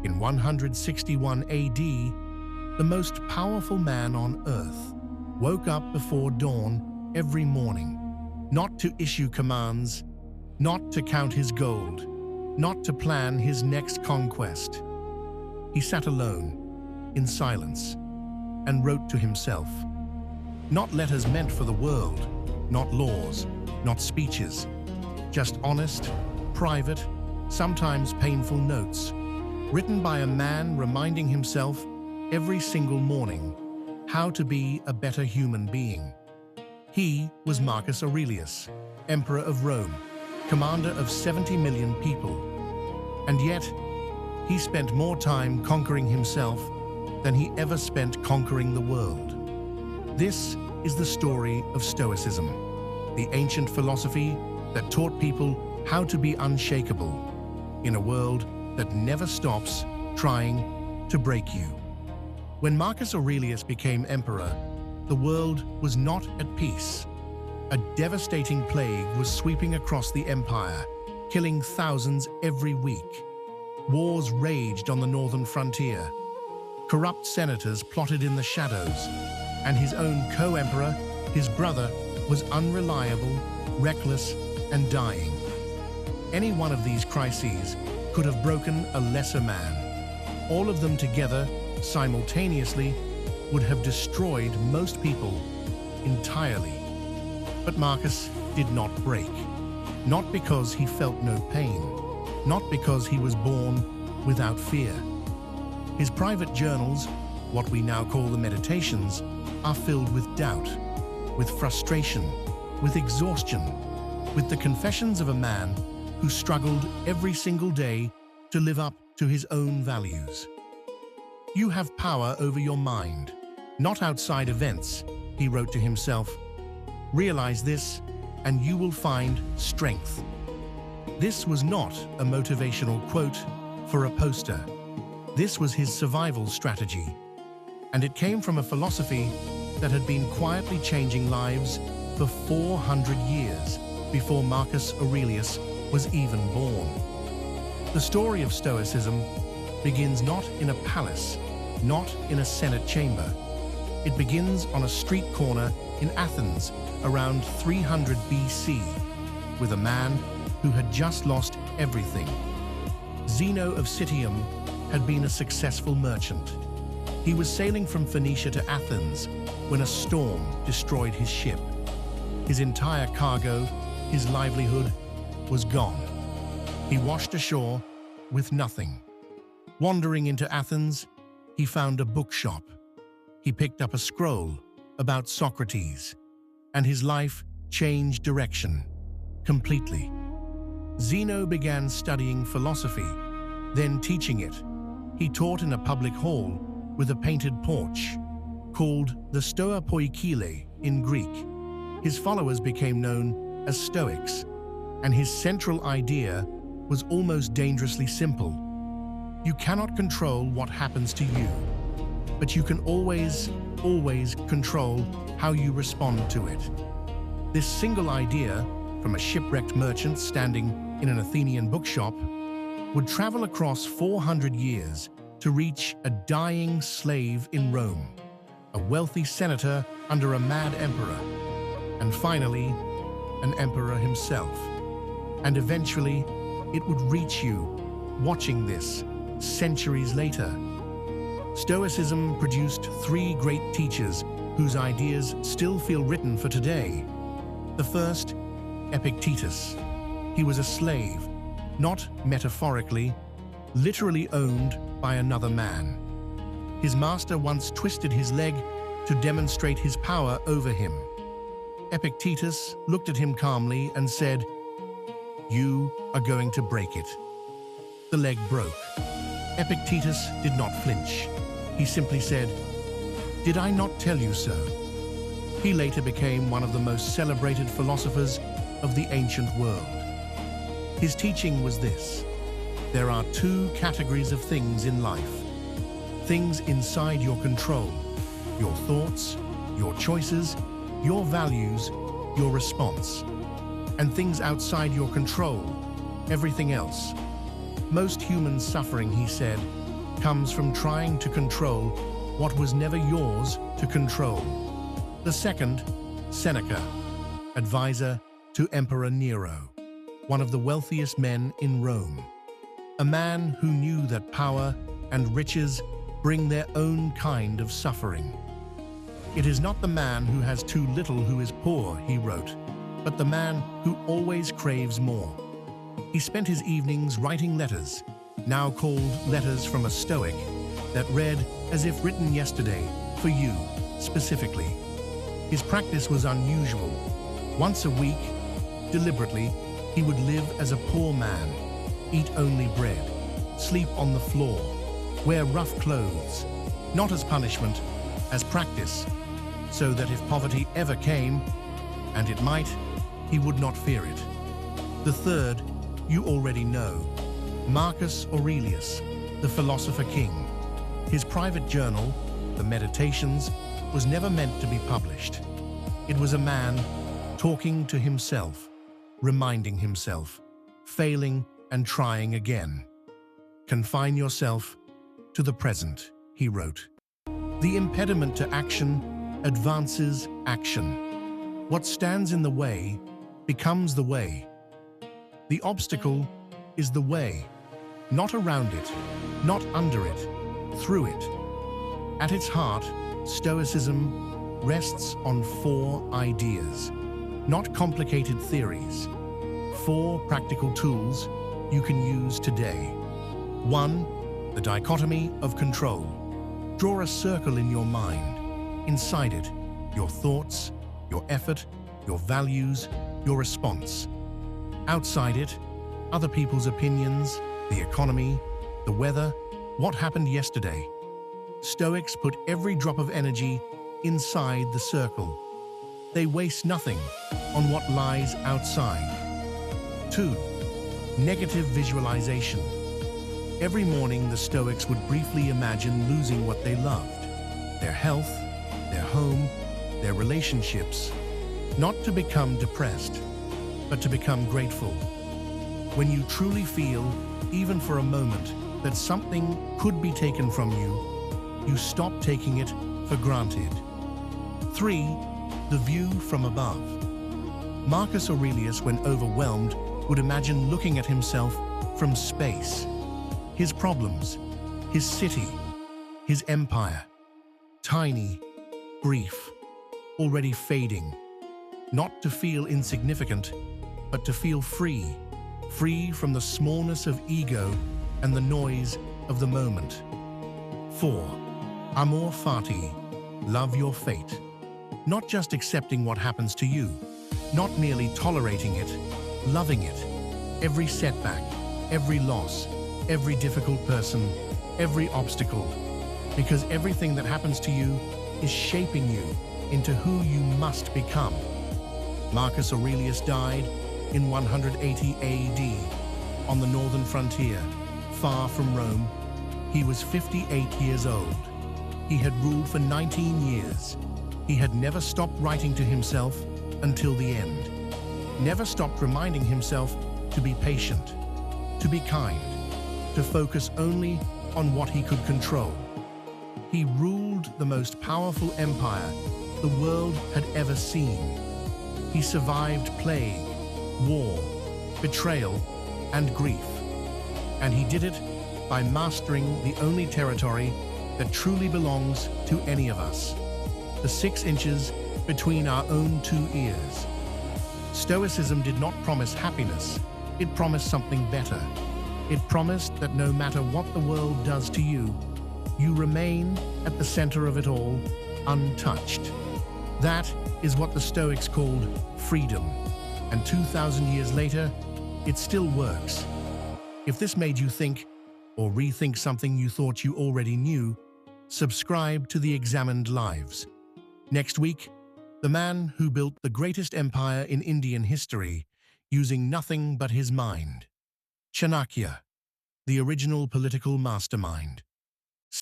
In 161 AD, the most powerful man on earth woke up before dawn every morning, not to issue commands, not to count his gold, not to plan his next conquest. He sat alone, in silence, and wrote to himself. Not letters meant for the world, not laws, not speeches, just honest, private, sometimes painful notes, written by a man reminding himself every single morning how to be a better human being. He was Marcus Aurelius, Emperor of Rome, commander of 70 million people. And yet, he spent more time conquering himself than he ever spent conquering the world. This is the story of Stoicism, the ancient philosophy that taught people how to be unshakable in a world that never stops trying to break you. When Marcus Aurelius became emperor, the world was not at peace. A devastating plague was sweeping across the empire, killing thousands every week. Wars raged on the northern frontier. Corrupt senators plotted in the shadows, and his own co-emperor, his brother, was unreliable, reckless, and dying. Any one of these crises could have broken a lesser man. All of them together, simultaneously, would have destroyed most people entirely. But Marcus did not break. Not because he felt no pain, not because he was born without fear. His private journals, what we now call the Meditations, are filled with doubt, with frustration, with exhaustion, with the confessions of a man who struggled every single day to live up to his own values. You have power over your mind, not outside events, he wrote to himself. Realize this, and you will find strength. This was not a motivational quote for a poster. This was his survival strategy, and it came from a philosophy that had been quietly changing lives for 400 years before Marcus Aurelius was even born. The story of Stoicism begins not in a palace, not in a Senate chamber. It begins on a street corner in Athens around 300 BC with a man who had just lost everything. Zeno of Citium had been a successful merchant. He was sailing from Phoenicia to Athens when a storm destroyed his ship. His entire cargo, his livelihood, was gone. He washed ashore with nothing. Wandering into Athens, he found a bookshop. He picked up a scroll about Socrates, and his life changed direction completely. Zeno began studying philosophy, then teaching it. He taught in a public hall with a painted porch, called the Stoa Poikile in Greek. His followers became known as Stoics, and his central idea was almost dangerously simple. You cannot control what happens to you, but you can always control how you respond to it. This single idea, from a shipwrecked merchant standing in an Athenian bookshop, would travel across 400 years to reach a dying slave in Rome, a wealthy senator under a mad emperor, and finally, an emperor himself. And eventually, it would reach you, watching this, centuries later. Stoicism produced three great teachers whose ideas still feel written for today. The first, Epictetus. He was a slave, not metaphorically, literally owned by another man. His master once twisted his leg to demonstrate his power over him. Epictetus looked at him calmly and said, "You are going to break it." The leg broke. Epictetus did not flinch. He simply said, "Did I not tell you so?" He later became one of the most celebrated philosophers of the ancient world. His teaching was this: there are two categories of things in life. Things inside your control, your thoughts, your choices, your values, your response. And things outside your control, everything else. Most human suffering, he said, comes from trying to control what was never yours to control. The second, Seneca, advisor to Emperor Nero, one of the wealthiest men in Rome. A man who knew that power and riches bring their own kind of suffering. "It is not the man who has too little who is poor," he wrote, "but the man who always craves more." He spent his evenings writing letters, now called letters from a Stoic, that read as if written yesterday, for you, specifically. His practice was unusual. Once a week, deliberately, he would live as a poor man, eat only bread, sleep on the floor, wear rough clothes, not as punishment, as practice, so that if poverty ever came, and it might, he would not fear it. The third, you already know, Marcus Aurelius, the philosopher-king. His private journal, the Meditations, was never meant to be published. It was a man talking to himself, reminding himself, failing and trying again. "Confine yourself to the present," he wrote. "The impediment to action advances action. What stands in the way becomes the way. The obstacle is the way, not around it, not under it, through it." At its heart, Stoicism rests on 4 ideas, not complicated theories. 4 practical tools you can use today. 1. The Dichotomy of Control. Draw a circle in your mind. Inside it, your thoughts, your effort, your values, your response. Outside it, other people's opinions, the economy, the weather, what happened yesterday. Stoics put every drop of energy inside the circle. They waste nothing on what lies outside. 2. Negative visualization. Every morning, the Stoics would briefly imagine losing what they loved, their health, their home, their relationships, not to become depressed, but to become grateful. When you truly feel, even for a moment, that something could be taken from you, you stop taking it for granted. 3. The view from above. Marcus Aurelius, when overwhelmed, would imagine looking at himself from space. His problems, his city, his empire. Tiny, brief, already fading. Not to feel insignificant, but to feel free. Free from the smallness of ego and the noise of the moment. 4. Amor Fati. Love your fate. Not just accepting what happens to you, not merely tolerating it, loving it. Every setback, every loss, every difficult person, every obstacle. Because everything that happens to you is shaping you into who you must become. Marcus Aurelius died in 180 AD on the northern frontier, far from Rome. He was 58 years old. He had ruled for 19 years. He had never stopped writing to himself until the end. Never stopped reminding himself to be patient, to be kind, to focus only on what he could control. He ruled the most powerful empire the world had ever seen. He survived plague, war, betrayal, and grief. And he did it by mastering the only territory that truly belongs to any of us, the 6 inches between our own 2 ears. Stoicism did not promise happiness, it promised something better. It promised that no matter what the world does to you, you remain at the center of it all, untouched. That is what the Stoics called freedom, and 2,000 years later, it still works. If this made you think or rethink something you thought you already knew, subscribe to the Examined Lives. Next week, the man who built the greatest empire in Indian history using nothing but his mind. Chanakya, the original political mastermind.